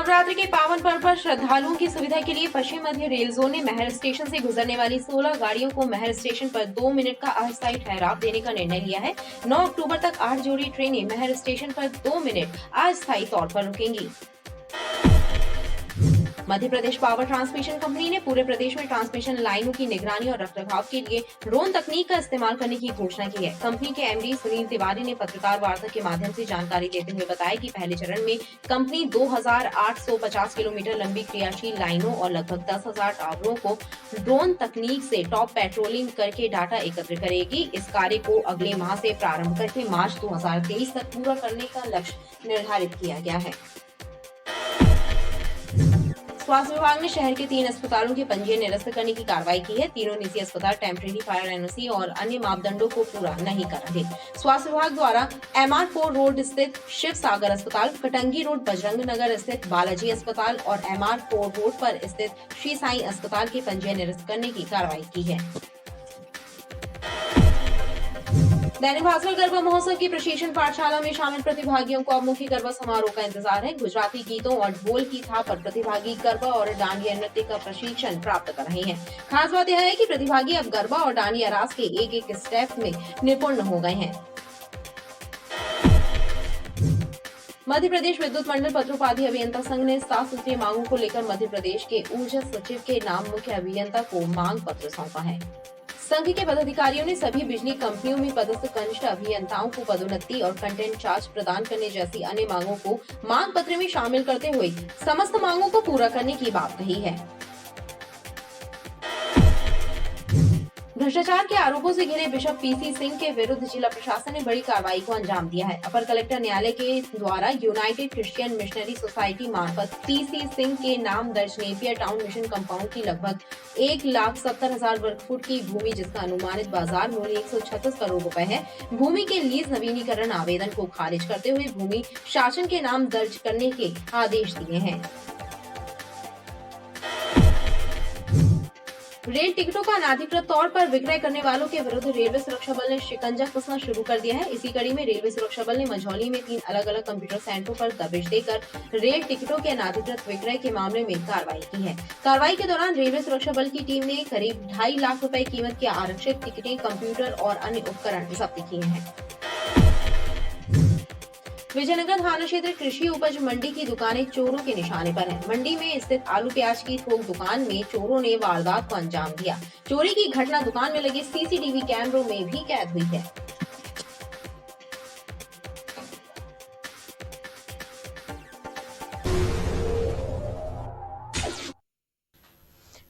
नवरात्रि के पावन पर्व पर श्रद्धालुओं की सुविधा के लिए पश्चिम मध्य रेल जोन ने महर स्टेशन से गुजरने वाली 16 गाड़ियों को महर स्टेशन पर 2 मिनट का अस्थायी ठहराव देने का निर्णय लिया है। 9 अक्टूबर तक 8 जोड़ी ट्रेनें महर स्टेशन पर 2 मिनट अस्थायी तौर पर रुकेंगी। Madhya Pradesh power transmission company ने पूरे प्रदेश में ट्रांसमिशन लाइनों की निगरानी और रखरखाव के लिए ड्रोन तकनीक का इस्तेमाल करने की घोषणा की है। कंपनी के एमडी सुनील तिवारी ने पत्रकार वार्ता के माध्यम से जानकारी देते हुए बताया कि पहले चरण में कंपनी 2850 किलोमीटर लंबी क्रियाशील लाइनों और लगभग 10,000 टावरों को ड्रोन तकनीक से टॉप पेट्रोलिंग करके डाटा एकत्र करेगी। इस कार्य को अगले माह से प्रारंभ करके मार्च 2023 तक पूरा करने का लक्ष्य निर्धारित किया गया है। स्वास्थ्य विभाग ने शहर के 3 अस्पतालों के पंजीयन निरस्त करने की कार्रवाई की है। तीनों निजी अस्पताल टेम्परेरी फायर एनओसी और अन्य मापदंडों को पूरा नहीं कर रहे। स्वास्थ्य विभाग द्वारा MR4 रोड स्थित शिव सागर अस्पताल, कटंगी रोड बजरंग नगर स्थित बालाजी अस्पताल और MR4 रोड पर स्थित श्री साई अस्पताल के पंजीयन निरस्त करने की कार्रवाई की है। दैनिक भास्कर गरबा महोत्सव की प्रशिक्षण पाठशाला में शामिल प्रतिभागियों को अब मुख्य गरबा समारोह का इंतजार है। गुजराती गीतों और ढोल की थाप पर प्रतिभागी गरबा और डांडिया नृत्य का प्रशिक्षण प्राप्त कर रहे हैं। खास बात यह है कि प्रतिभागी अब गरबा और डांडिया रास के एक स्टेप में निपुण हो गए हैं। मध्य प्रदेश विद्युत मंडल पत्रोपाधि अभियंता संघ ने 7 सूत्रीय मांगों को लेकर मध्य प्रदेश के ऊर्जा सचिव के नाम मुख्य अभियंता को मांग पत्र सौंपा है। संघ के पदाधिकारियों ने सभी बिजली कंपनियों में पदस्थ कनिष्ठ अभियंताओं को पदोन्नति और कंटेंट चार्ज प्रदान करने जैसी अन्य मांगों को मांग पत्र में शामिल करते हुए समस्त मांगों को पूरा करने की बात कही है। भ्रष्टाचार के आरोपों से घिरे बिशप पीसी सिंह के विरुद्ध जिला प्रशासन ने बड़ी कार्रवाई को अंजाम दिया है। अपर कलेक्टर न्यायालय के द्वारा यूनाइटेड क्रिश्चियन मिशनरी सोसाइटी मार्फत पीसी सिंह के नाम दर्ज नेपियर टाउन मिशन कंपाउंड की लगभग 1,70,000 वर्ग फुट की भूमि, जिसका अनुमानित बाजार मूल्य 136 करोड़ रुपए है, भूमि के लीज नवीनीकरण आवेदन को खारिज करते हुए भूमि शासन के नाम दर्ज करने के आदेश दिए हैं। रेल टिकटों का अनाधिकृत तौर पर विक्रय करने वालों के विरुद्ध रेलवे सुरक्षा बल ने शिकंजा कसना शुरू कर दिया है। इसी कड़ी में रेलवे सुरक्षा बल ने मंझौली में 3 अलग-अलग कंप्यूटर सेंटरों पर दबिश देकर रेल टिकटों के अनाधिकृत विक्रय के मामले में कार्रवाई की है। कार्रवाई के दौरान रेलवे सुरक्षा बल की टीम ने करीब 2.5 लाख रुपए कीमत की आरक्षित टिकटें, कंप्यूटर और अन्य उपकरण जब्त किए हैं। विजयनगर थाना क्षेत्र कृषि उपज मंडी की दुकानें चोरों के निशाने पर हैं। मंडी में स्थित आलू प्याज की थोक दुकान में चोरों ने वारदात को अंजाम दिया। चोरी की घटना दुकान में लगे सीसीटीवी कैमरों में भी कैद हुई है।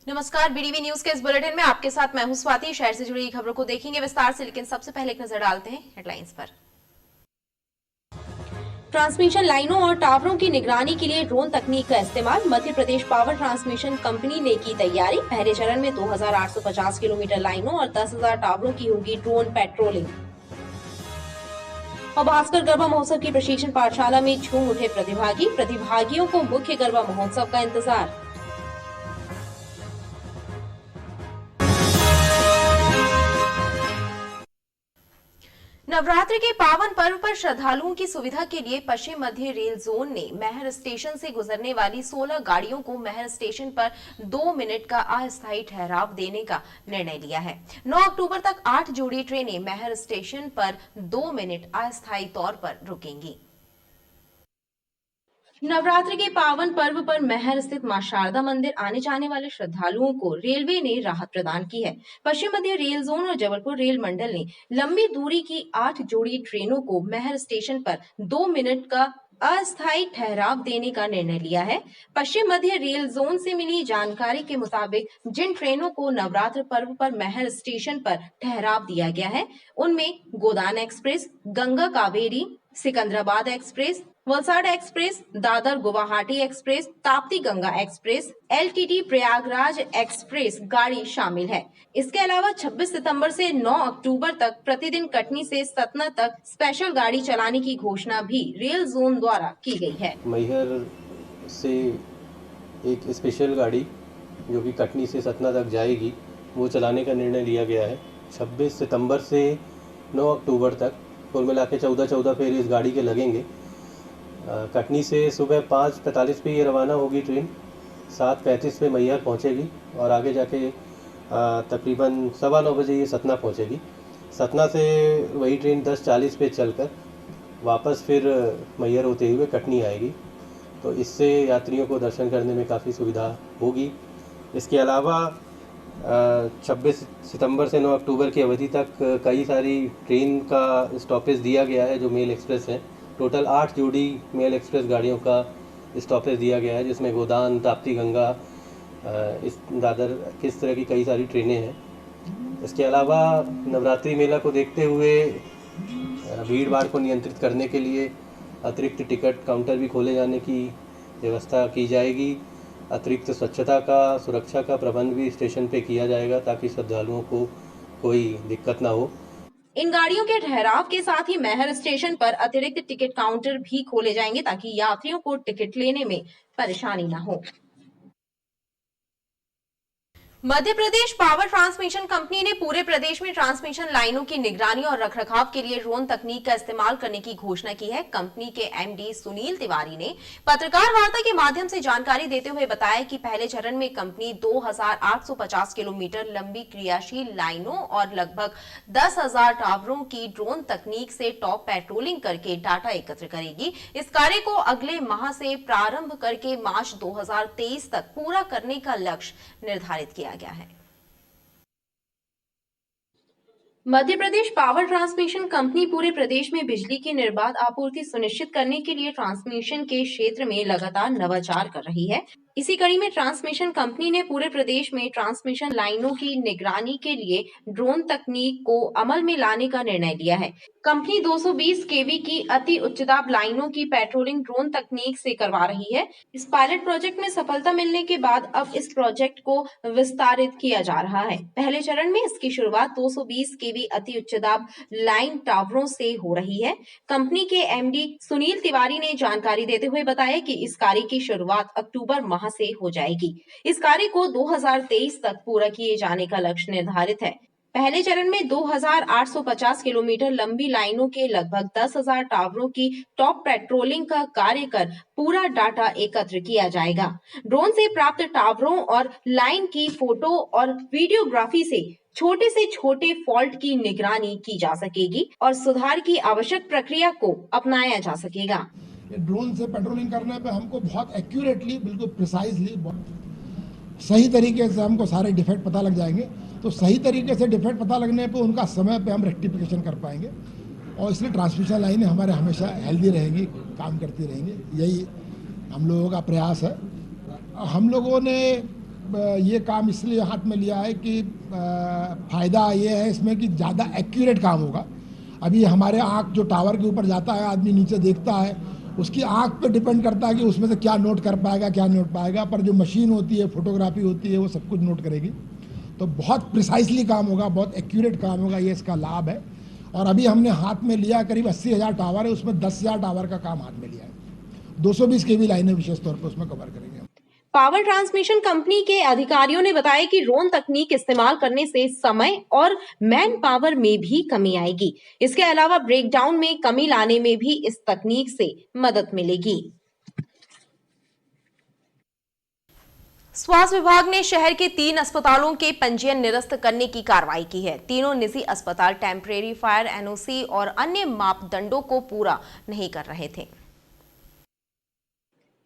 नमस्कार, बीडीवी न्यूज के इस बुलेटिन में आपके साथ मैं हूं स्वाति। शहर से जुड़ी खबरों को देखेंगे विस्तार से, लेकिन सबसे पहले एक नजर डालते हैं हेडलाइंस पर। ट्रांसमिशन लाइनों और टावरों की निगरानी के लिए ड्रोन तकनीक का इस्तेमाल। Madhya Pradesh power transmission company ने की तैयारी। पहले चरण में 2850 किलोमीटर लाइनों और 10,000 टावरों की होगी ड्रोन पेट्रोलिंग। और भास्कर गरबा महोत्सव की प्रशिक्षण पाठशाला में झूम उठे प्रतिभागियों को मुख्य गरबा महोत्सव का इंतजार। नवरात्रि के पावन पर्व पर श्रद्धालुओं की सुविधा के लिए पश्चिम मध्य रेल जोन ने महर स्टेशन से गुजरने वाली 16 गाड़ियों को महर स्टेशन पर 2 मिनट का अस्थायी ठहराव देने का निर्णय लिया है। 9 अक्टूबर तक 8 जोड़ी ट्रेनें महर स्टेशन पर 2 मिनट अस्थायी तौर पर रुकेंगी। नवरात्रि के पावन पर्व पर महर स्थित मां शारदा मंदिर आने जाने वाले श्रद्धालुओं को रेलवे ने राहत प्रदान की है। पश्चिम मध्य रेल जोन और जबलपुर रेल मंडल ने लंबी दूरी की 8 जोड़ी ट्रेनों को महर स्टेशन पर 2 मिनट का अस्थायी ठहराव देने का निर्णय लिया है। पश्चिम मध्य रेल जोन से मिली जानकारी के मुताबिक जिन ट्रेनों को नवरात्र पर्व पर महर स्टेशन पर ठहराव दिया गया है, उनमें Godan express, Ganga Kaveri, Secunderabad express, Valsad express, Dadar Guwahati express, Tapti Ganga express, LTT Prayagraj express गाड़ी शामिल है। इसके अलावा 26 सितंबर से 9 अक्टूबर तक प्रतिदिन कटनी से सतना तक स्पेशल गाड़ी चलाने की घोषणा भी रेल जोन द्वारा की गई है। मैहर से एक स्पेशल गाड़ी जो कि कटनी से सतना तक जाएगी, वो चलाने का निर्णय लिया गया है। 26 सितंबर से 9 अक्टूबर तक कुल मिला के 14 फेर इस गाड़ी के लगेंगे कटनी से सुबह 5:45 पे ये रवाना होगी ट्रेन, 7:35 पे मैहर पहुंचेगी और आगे जाके तकरीबन 9:15 बजे ये सतना पहुंचेगी। सतना से वही ट्रेन 10:40 पे चलकर वापस फिर मैहर होते हुए कटनी आएगी। तो इससे यात्रियों को दर्शन करने में काफ़ी सुविधा होगी। इसके अलावा 26 सितंबर से 9 अक्टूबर की अवधि तक कई सारी ट्रेन का स्टॉपेज दिया गया है जो मेल एक्सप्रेस हैं। टोटल 8 जोड़ी मेल एक्सप्रेस गाड़ियों का स्टॉपेज दिया गया है, जिसमें गोदान, ताप्ती गंगा, इस दादर किस तरह की कई सारी ट्रेनें हैं। इसके अलावा नवरात्रि मेला को देखते हुए भीड़ भाड़ को नियंत्रित करने के लिए अतिरिक्त टिकट काउंटर भी खोले जाने की व्यवस्था की जाएगी। अतिरिक्त स्वच्छता का, सुरक्षा का प्रबंध भी स्टेशन पे किया जाएगा ताकि श्रद्धालुओं को कोई दिक्कत ना हो। इन गाड़ियों के ठहराव के साथ ही मैहर स्टेशन पर अतिरिक्त टिकट काउंटर भी खोले जाएंगे ताकि यात्रियों को टिकट लेने में परेशानी न हो। Madhya Pradesh power transmission company ने पूरे प्रदेश में ट्रांसमिशन लाइनों की निगरानी और रखरखाव के लिए ड्रोन तकनीक का इस्तेमाल करने की घोषणा की है। कंपनी के एमडी सुनील तिवारी ने पत्रकार वार्ता के माध्यम से जानकारी देते हुए बताया कि पहले चरण में कंपनी 2850 किलोमीटर लंबी क्रियाशील लाइनों और लगभग 10,000 टावरों की ड्रोन तकनीक से टॉप पेट्रोलिंग करके डाटा एकत्र करेगी। इस कार्य को अगले माह से प्रारंभ करके मार्च 2023 तक पूरा करने का लक्ष्य निर्धारित किया गया है। Madhya Pradesh power transmission company पूरे प्रदेश में बिजली की निर्बाध आपूर्ति सुनिश्चित करने के लिए ट्रांसमिशन के क्षेत्र में लगातार नवाचार कर रही है। इसी कड़ी में ट्रांसमिशन कंपनी ने पूरे प्रदेश में ट्रांसमिशन लाइनों की निगरानी के लिए ड्रोन तकनीक को अमल में लाने का निर्णय लिया है। कंपनी 220 केवी की अति उच्च दाब लाइनों की पेट्रोलिंग ड्रोन तकनीक से करवा रही है। इस पायलट प्रोजेक्ट में सफलता मिलने के बाद अब इस प्रोजेक्ट को विस्तारित किया जा रहा है। पहले चरण में इसकी शुरुआत 220 केवी अति उच्च दाब लाइन टावरों से हो रही है। कंपनी के एमडी सुनील तिवारी ने जानकारी देते हुए बताया कि इस कार्य की शुरुआत अक्टूबर माह से हो जाएगी। इस कार्य को 2023 तक पूरा किए जाने का लक्ष्य निर्धारित है। पहले चरण में 2850 किलोमीटर लंबी लाइनों के लगभग 10,000 टावरों की टॉप पेट्रोलिंग का कार्य कर पूरा डाटा एकत्र किया जाएगा। ड्रोन से प्राप्त टावरों और लाइन की फोटो और वीडियोग्राफी से छोटे फॉल्ट की निगरानी की जा सकेगी और सुधार की आवश्यक प्रक्रिया को अपनाया जा सकेगा। ड्रोन से पेट्रोलिंग करने पे हमको बहुत एक्यूरेटली, बिल्कुल प्रिसाइजली, सही तरीके से हमको सारे डिफेक्ट पता लग जाएंगे। तो सही तरीके से डिफेक्ट पता लगने पे उनका समय पे हम रेक्टिफिकेशन कर पाएंगे और इसलिए ट्रांसमिशन लाइनें हमारे हमेशा हेल्दी रहेंगी, काम करती रहेंगी। यही हम लोगों का प्रयास है। हम लोगों ने ये काम इसलिए हाथ में लिया है कि फ़ायदा ये है इसमें कि ज़्यादा एक्यूरेट काम होगा। अभी हमारे आँख जो टावर के ऊपर जाता है, आदमी नीचे देखता है, उसकी आँख पे डिपेंड करता है कि उसमें से क्या नोट कर पाएगा, क्या नोट पाएगा। पर जो मशीन होती है, फोटोग्राफी होती है, वो सब कुछ नोट करेगी। तो बहुत प्रिसाइसली काम होगा, बहुत एक्यूरेट काम होगा, ये इसका लाभ है। और अभी हमने हाथ में लिया करीब 80,000 टावर है, उसमें 10,000 टावर का काम हाथ में लिया है। 220 केवी लाइनें विशेष तौर पर उसमें कवर करेंगे। पावर ट्रांसमिशन कंपनी के अधिकारियों ने बताया कि ड्रोन तकनीक इस्तेमाल करने से समय और मैन पावर में भी कमी आएगी। इसके अलावा ब्रेकडाउन में कमी लाने में भी इस तकनीक से मदद मिलेगी। स्वास्थ्य विभाग ने शहर के 3 अस्पतालों के पंजीयन निरस्त करने की कार्रवाई की है। तीनों निजी अस्पताल टेम्परेरी फायर एनओसी और अन्य मापदंडों को पूरा नहीं कर रहे थे।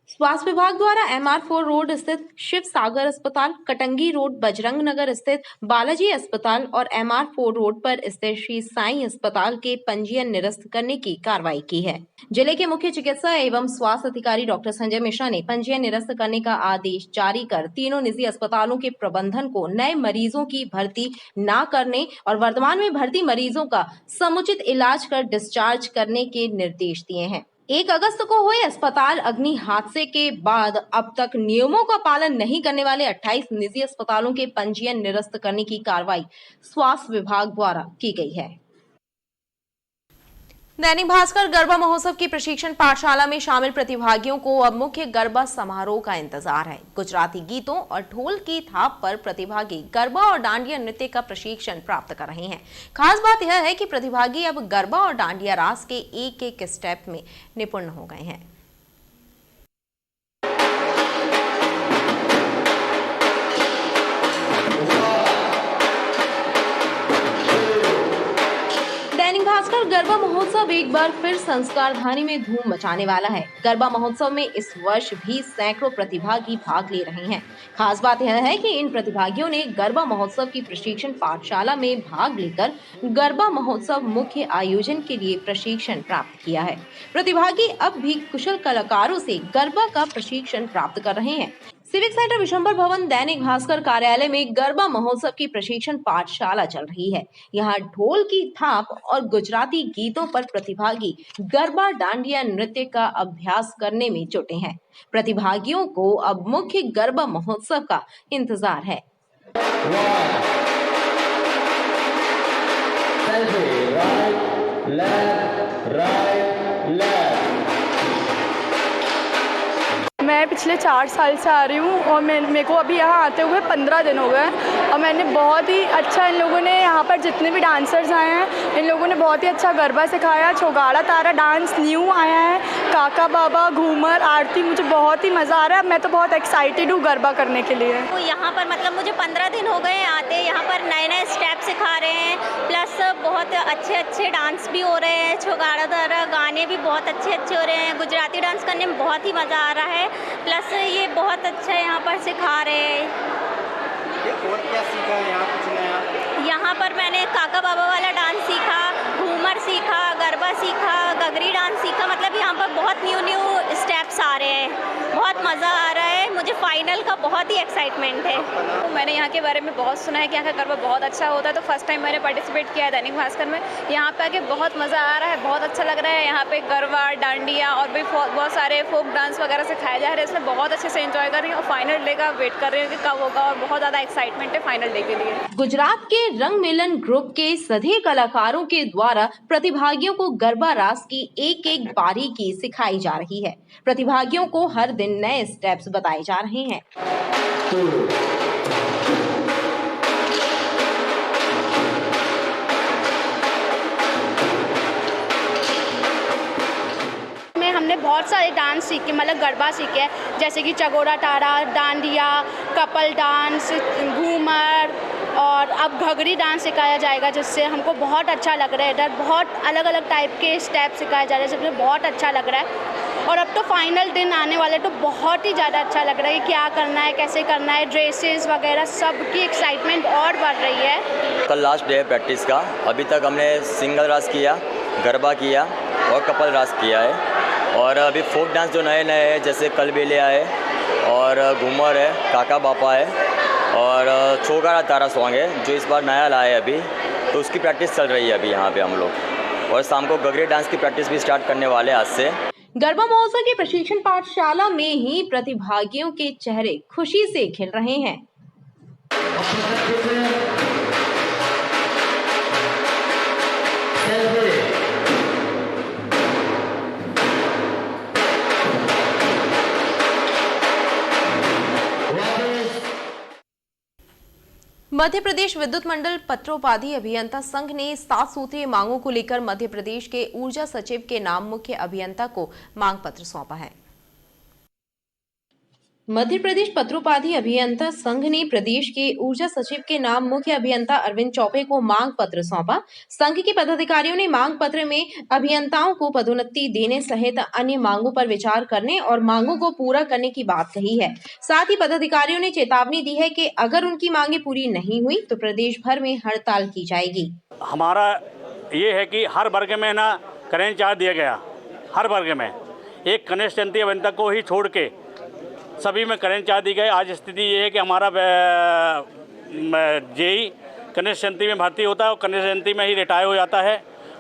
स्वास्थ्य विभाग द्वारा MR4 रोड स्थित शिव सागर अस्पताल, कटंगी रोड बजरंग नगर स्थित बालाजी अस्पताल और MR4 रोड पर स्थित श्री साईं अस्पताल के पंजीयन निरस्त करने की कार्रवाई की है। जिले के मुख्य चिकित्सा एवं स्वास्थ्य अधिकारी डॉक्टर संजय मिश्रा ने पंजीयन निरस्त करने का आदेश जारी कर तीनों निजी अस्पतालों के प्रबंधन को नए मरीजों की भर्ती न करने और वर्तमान में भर्ती मरीजों का समुचित इलाज कर डिस्चार्ज करने के निर्देश दिए हैं। 1 अगस्त को हुए अस्पताल अग्नि हादसे के बाद अब तक नियमों का पालन नहीं करने वाले 28 निजी अस्पतालों के पंजीयन निरस्त करने की कार्रवाई स्वास्थ्य विभाग द्वारा की गई है। दैनिक भास्कर गरबा महोत्सव की प्रशिक्षण पाठशाला में शामिल प्रतिभागियों को अब मुख्य गरबा समारोह का इंतजार है। गुजराती गीतों और ढोल की थाप पर प्रतिभागी गरबा और डांडिया नृत्य का प्रशिक्षण प्राप्त कर रहे हैं। खास बात यह है कि प्रतिभागी अब गरबा और डांडिया रास के एक-एक स्टेप में निपुण हो गए हैं। और गरबा महोत्सव एक बार फिर संस्कारधानी में धूम मचाने वाला है। गरबा महोत्सव में इस वर्ष भी सैकड़ों प्रतिभागी भाग ले रहे हैं। खास बात यह है कि इन प्रतिभागियों ने गरबा महोत्सव की प्रशिक्षण पाठशाला में भाग लेकर गरबा महोत्सव मुख्य आयोजन के लिए प्रशिक्षण प्राप्त किया है। प्रतिभागी अब भी कुशल कलाकारों से गरबा का प्रशिक्षण प्राप्त कर रहे हैं। सिविक सेंटर विशंबर भवन दैनिक भास्कर कार्यालय में गरबा महोत्सव की प्रशिक्षण पाठशाला चल रही है। यहाँ ढोल की थाप और गुजराती गीतों पर प्रतिभागी गरबा डांडिया नृत्य का अभ्यास करने में जुटे हैं। प्रतिभागियों को अब मुख्य गरबा महोत्सव का इंतजार है। मैं पिछले 4 साल से आ रही हूँ और मेरे को अभी यहाँ आते हुए 15 दिन हो गए और मैंने बहुत ही अच्छा, इन लोगों ने यहाँ पर जितने भी डांसर्स आए हैं इन लोगों ने बहुत ही अच्छा गरबा सिखाया। छोगाड़ा तारा डांस न्यू आया है, काका बाबा, घूमर, आरती, मुझे बहुत ही मज़ा आ रहा है। मैं तो बहुत एक्साइटेड हूँ गरबा करने के लिए। तो यहाँ पर मतलब मुझे 15 दिन हो गए आते, यहाँ पर नए नए स्टेप सिखा रहे हैं, प्लस बहुत अच्छे अच्छे डांस भी हो रहे हैं। छोगाड़ा तारा गाने भी बहुत अच्छे अच्छे हो रहे हैं। गुजराती डांस करने में बहुत ही मज़ा आ रहा है, प्लस ये बहुत अच्छा यहाँ पर सिखा रहे हैं। और क्या सीखा है यहाँ कुछ नया? यहाँ पर मैंने काका बाबा वाला डांस सीखा, घूमर सीखा, गरबा सीखा, गगरी डांस सीखा। मतलब यहाँ पर बहुत न्यू स्टेप्स आ रहे हैं, बहुत मज़ा आ रहा है। मुझे फाइनल का बहुत ही एक्साइटमेंट है। तो मैंने यहाँ के बारे में बहुत सुना है कि यहाँ का गरबा बहुत अच्छा होता है, तो फर्स्ट टाइम मैंने पार्टिसिपेट किया है दैनिक भास्कर में। यहाँ पे आके बहुत मज़ा आ रहा है, बहुत अच्छा लग रहा है। यहाँ पे गरबा, डांडिया और भी बहुत सारे फोक डांस वगैरह सिखाए जा रहे हैं, इसमें बहुत अच्छे से एंजॉय कर रही हूँ और फाइनल डे का वेट कर रही हूँ कि कब होगा और बहुत ज़्यादा एक्साइटमेंट है फाइनल डे के लिए। गुजरात के रंग मिलन ग्रुप के सभी कलाकारों के द्वारा प्रतिभागियों को गरबा रास की एक एक बारीकी सिखाई जा रही है। प्रतिभागियों को हर दिन नए स्टेप्स बताए जा रहे हैं। हमने बहुत सारे डांस सीखे, मतलब गरबा सीखे, जैसे कि चगोड़ा तारा, डांडिया, कपल डांस, घूमर और अब घगरी डांस सिखाया जाएगा, जिससे हमको बहुत अच्छा लग रहा है। इधर बहुत अलग अलग टाइप के स्टेप सिखाए जा रहे हैं, जिससे बहुत अच्छा लग रहा है। और अब तो फाइनल दिन आने वाले, तो बहुत ही ज़्यादा अच्छा लग रहा है कि क्या करना है, कैसे करना है, ड्रेसेस वगैरह सब की एक्साइटमेंट और बढ़ रही है। कल लास्ट डे है प्रैक्टिस का। अभी तक हमने सिंगल रास किया, गरबा किया और कपल रास किया है। और अभी फोक डांस जो नए नए हैं, जैसे कलबेलिया है और घूमर है, काका बापा है और छोगाड़ा तारा सॉन्ग है जो इस बार नया लाया है अभी, तो उसकी प्रैक्टिस चल रही है अभी यहाँ पे हम लोग। और शाम को गगरी डांस की प्रैक्टिस भी स्टार्ट करने वाले आज से। गरबा महोत्सव की प्रशिक्षण पाठशाला में ही प्रतिभागियों के चेहरे खुशी से खिल रहे हैं। मध्य प्रदेश विद्युत मंडल पत्रोपाधि अभियंता संघ ने 7 सूत्रीय मांगों को लेकर मध्य प्रदेश के ऊर्जा सचिव के नाम मुख्य अभियंता को मांग पत्र सौंपा है। मध्य प्रदेश पत्रोपाधि अभियंता संघ ने प्रदेश के ऊर्जा सचिव के नाम मुख्य अभियंता अरविंद चौबे को मांग पत्र सौंपा। संघ के पदाधिकारियों ने मांग पत्र में अभियंताओं को पदोन्नति देने सहित अन्य मांगों पर विचार करने और मांगों को पूरा करने की बात कही है। साथ ही पदाधिकारियों ने चेतावनी दी है कि अगर उनकी मांगे पूरी नहीं हुई तो प्रदेश भर में हड़ताल की जाएगी। हमारा ये है कि हर वर्ग में ना करेंट चार्ज दिया गया, हर वर्ग में एक कनिष्ठ अभियंता को ही छोड़ के सभी में करेंट चार्ज दी गई। आज स्थिति ये है कि हमारा जेई कनिष्ठ में भर्ती होता है और कनिष्ठ में ही रिटायर हो जाता है।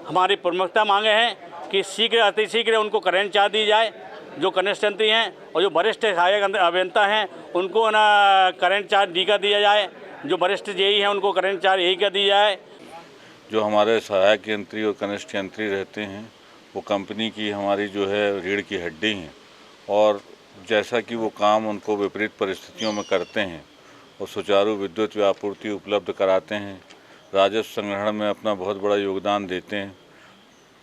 हमारी प्रमुखता मांगे हैं कि शीघ्र अतिशीघ्र उनको करेंट चार्ज दी जाए, जो कनिष्ठ हैं और जो वरिष्ठ सहायक अभियंता हैं उनको ना करेंट चार्ज डी का दिया जाए, जो वरिष्ठ जेई हैं उनको करेंट चार्ज ए का दिया जाए। जो हमारे सहायक यंत्री और कनिष्ठ यंत्री रहते हैं वो कंपनी की हमारी जो है रीढ़ की हड्डी हैं और जैसा कि वो काम उनको विपरीत परिस्थितियों में करते हैं और सुचारू विद्युत आपूर्ति उपलब्ध कराते हैं, राजस्व संग्रहण में अपना बहुत बड़ा योगदान देते हैं,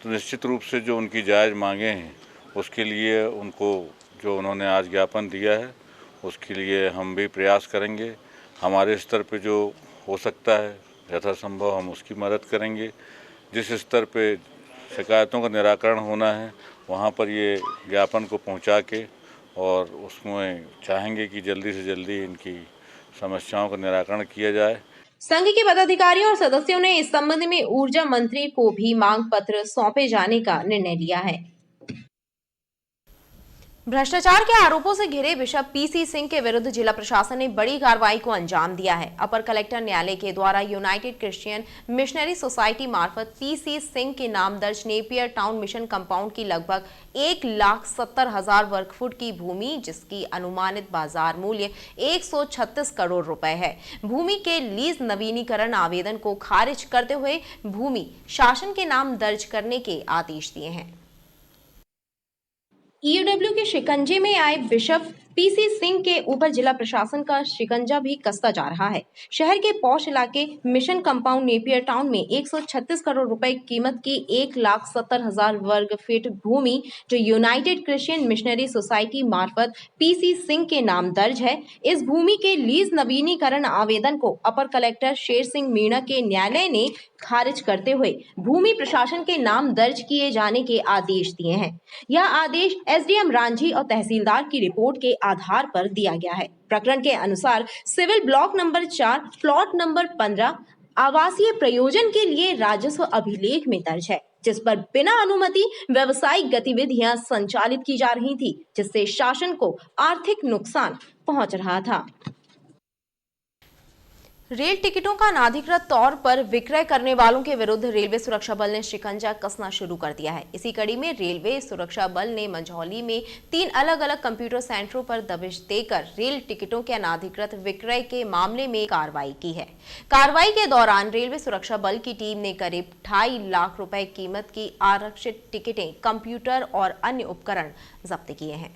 तो निश्चित रूप से जो उनकी जायज़ मांगे हैं उसके लिए उनको जो उन्होंने आज ज्ञापन दिया है उसके लिए हम भी प्रयास करेंगे। हमारे स्तर पे जो हो सकता है यथासंभव हम उसकी मदद करेंगे। जिस स्तर पे शिकायतों का निराकरण होना है वहाँ पर ये ज्ञापन को पहुँचा के और उसमें चाहेंगे कि जल्दी से जल्दी इनकी समस्याओं का निराकरण किया जाए। संघ के पदाधिकारियों और सदस्यों ने इस संबंध में ऊर्जा मंत्री को भी मांग पत्र सौंपे जाने का निर्णय लिया है। भ्रष्टाचार के आरोपों से घिरे बिशप पीसी सिंह के विरुद्ध जिला प्रशासन ने बड़ी कार्रवाई को अंजाम दिया है। अपर कलेक्टर न्यायालय के द्वारा यूनाइटेड क्रिश्चियन मिशनरी सोसाइटी मार्फत पीसी सिंह के नाम दर्ज नेपियर टाउन मिशन कंपाउंड की लगभग 1,70,000 वर्ग फुट की भूमि, जिसकी अनुमानित बाजार मूल्य 136 करोड़ रुपए है, भूमि के लीज नवीनीकरण आवेदन को खारिज करते हुए भूमि शासन के नाम दर्ज करने के आदेश दिए हैं। ईओडब्ल्यू के शिकंजे में आए बिशप पीसी सिंह के ऊपर जिला प्रशासन का शिकंजा भी कसता जा रहा है। शहर के पॉश इलाके मिशन कंपाउंड नेपियर टाउन में 136 करोड़ रुपए कीमत की 1,70,000 वर्ग फीट भूमि जो यूनाइटेड क्रिश्चियन मिशनरी सोसाइटी मार्फत पीसी सिंह के नाम दर्ज है, इस भूमि के लीज नवीनीकरण आवेदन को अपर कलेक्टर शेर सिंह मीणा के न्यायालय ने खारिज करते हुए भूमि प्रशासन के नाम दर्ज किए जाने के आदेश दिए हैं। यह आदेश एसडीएम रांझी और तहसीलदार की रिपोर्ट के आधार पर दिया गया है। प्रकरण के अनुसार civil block number 4 plot number 15 आवासीय प्रयोजन के लिए राजस्व अभिलेख में दर्ज है, जिस पर बिना अनुमति व्यवसायिक गतिविधियां संचालित की जा रही थी, जिससे शासन को आर्थिक नुकसान पहुंच रहा था। रेल टिकटों का अनाधिकृत तौर पर विक्रय करने वालों के विरुद्ध रेलवे सुरक्षा बल ने शिकंजा कसना शुरू कर दिया है। इसी कड़ी में रेलवे सुरक्षा बल ने मंझौली में 3 अलग-अलग कंप्यूटर सेंटरों पर दबिश देकर रेल टिकटों के अनाधिकृत विक्रय के मामले में कार्रवाई की है। कार्रवाई के दौरान रेलवे सुरक्षा बल की टीम ने करीब 2.5 लाख रुपए कीमत की आरक्षित टिकटें, कंप्यूटर और अन्य उपकरण जब्त किए हैं।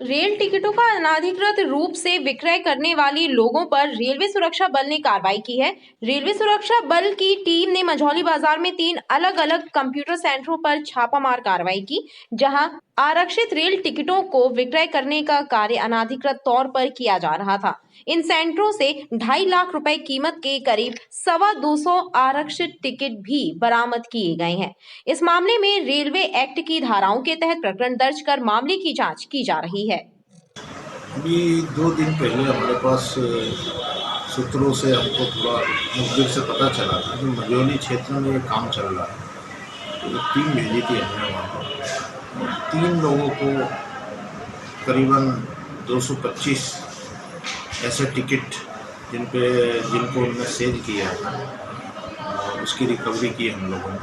रेल टिकटों का अनाधिकृत रूप से विक्रय करने वाले लोगों पर रेलवे सुरक्षा बल ने कार्रवाई की है। रेलवे सुरक्षा बल की टीम ने मंझौली बाजार में 3 अलग-अलग कंप्यूटर सेंटरों पर छापामार कार्रवाई की, जहां आरक्षित रेल टिकटों को विक्रय करने का कार्य अनाधिकृत तौर पर किया जा रहा था। इन सेंटरों से 2.5 लाख रुपए कीमत के करीब 250 आरक्षित टिकट भी बरामद किए गए हैं। इस मामले में रेलवे एक्ट की धाराओं के तहत प्रकरण दर्ज कर मामले की जांच की जा रही है। अभी 2 दिन पहले हमारे पास सूत्रों से हमको थोड़ा मुखबिर से पता चला था कि मंझौली क्षेत्र में ये काम चल रहा है। तो टीम भेजी थी हमने वहाँ पर। 3 लोगों को करीबन 225 ऐसे टिकट जिनको उन्होंने सेल किया है, उसकी रिकवरी की हम लोगों ने।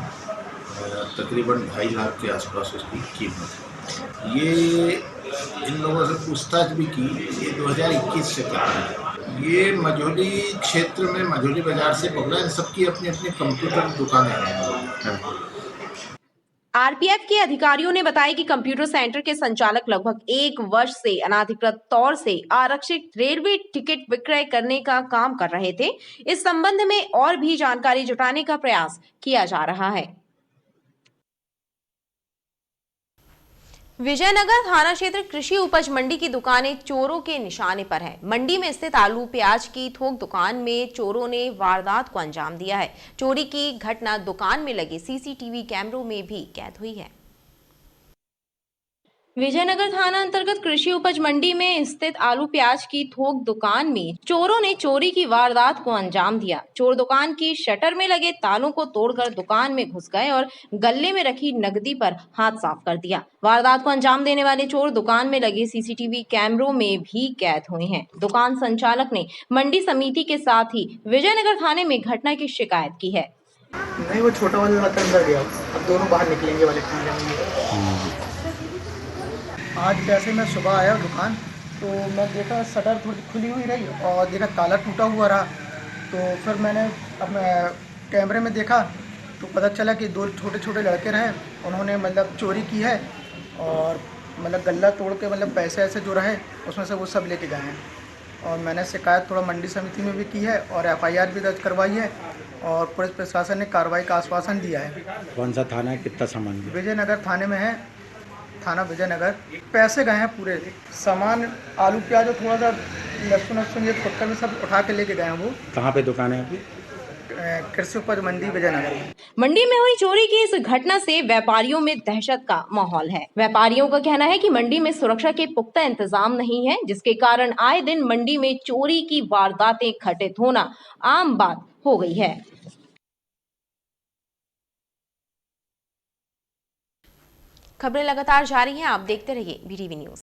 तकरीबन 2.5 लाख के आसपास उसकी कीमत है। ये इन लोगों से पूछताछ भी की, ये 2021 से कर रहे हैं। ये मंझौली क्षेत्र में मंझौली बाजार से पकड़ा, इन सबकी अपनी अपनी कंप्यूटर दुकानें हैं। आरपीएफ के अधिकारियों ने बताया कि कंप्यूटर सेंटर के संचालक लगभग 1 वर्ष से अनाधिकृत तौर से आरक्षित रेलवे टिकट विक्रय करने का काम कर रहे थे। इस संबंध में और भी जानकारी जुटाने का प्रयास किया जा रहा है। विजयनगर थाना क्षेत्र कृषि उपज मंडी की दुकानें चोरों के निशाने पर है। मंडी में स्थित आलू प्याज की थोक दुकान में चोरों ने वारदात को अंजाम दिया है। चोरी की घटना दुकान में लगे सीसीटीवी कैमरों में भी कैद हुई है। विजयनगर थाना अंतर्गत कृषि उपज मंडी में स्थित आलू प्याज की थोक दुकान में चोरों ने चोरी की वारदात को अंजाम दिया। चोर दुकान की शटर में लगे तालों को तोड़कर दुकान में घुस गए और गल्ले में रखी नकदी पर हाथ साफ कर दिया। वारदात को अंजाम देने वाले चोर दुकान में लगे सीसीटीवी कैमरों में भी कैद हुए हैं। दुकान संचालक ने मंडी समिति के साथ ही विजयनगर थाने में घटना की शिकायत की है। नहीं, वो छोटा वाला अंदर गया, अब दोनों बाहर निकलेंगे वाले। आज जैसे मैं सुबह आया दुकान तो मैं देखा शटर थोड़ी खुली हुई रही और देखा ताला टूटा हुआ रहा। तो फिर मैंने अपने कैमरे में देखा तो पता चला कि 2 छोटे छोटे लड़के रहे, उन्होंने मतलब चोरी की है और मतलब गल्ला तोड़ के मतलब पैसे ऐसे जो रहे उसमें से वो सब लेके गए हैं। और मैंने शिकायत थोड़ा मंडी समिति में भी की है और FIR भी दर्ज करवाई है और पुलिस प्रशासन ने कार्रवाई का आश्वासन दिया है। कौन सा थाना है, कितना सामान? विजयनगर थाने में है, थाना विजयनगर। पैसे गए हैं पूरे, सामान आलू प्याज और थोड़ा सा लहसुन ये फुटकर में सब उठा के लेके गए हैं। वो कहाँ पे दुकान है आपकी? कृषि उपज मंडी विजयनगर। मंडी में हुई चोरी की इस घटना से व्यापारियों में दहशत का माहौल है। व्यापारियों का कहना है कि मंडी में सुरक्षा के पुख्ता इंतजाम नहीं है, जिसके कारण आए दिन मंडी में चोरी की वारदातें घटित होना आम बात हो गई है। खबरें लगातार जारी हैं, आप देखते रहिए BTV न्यूज।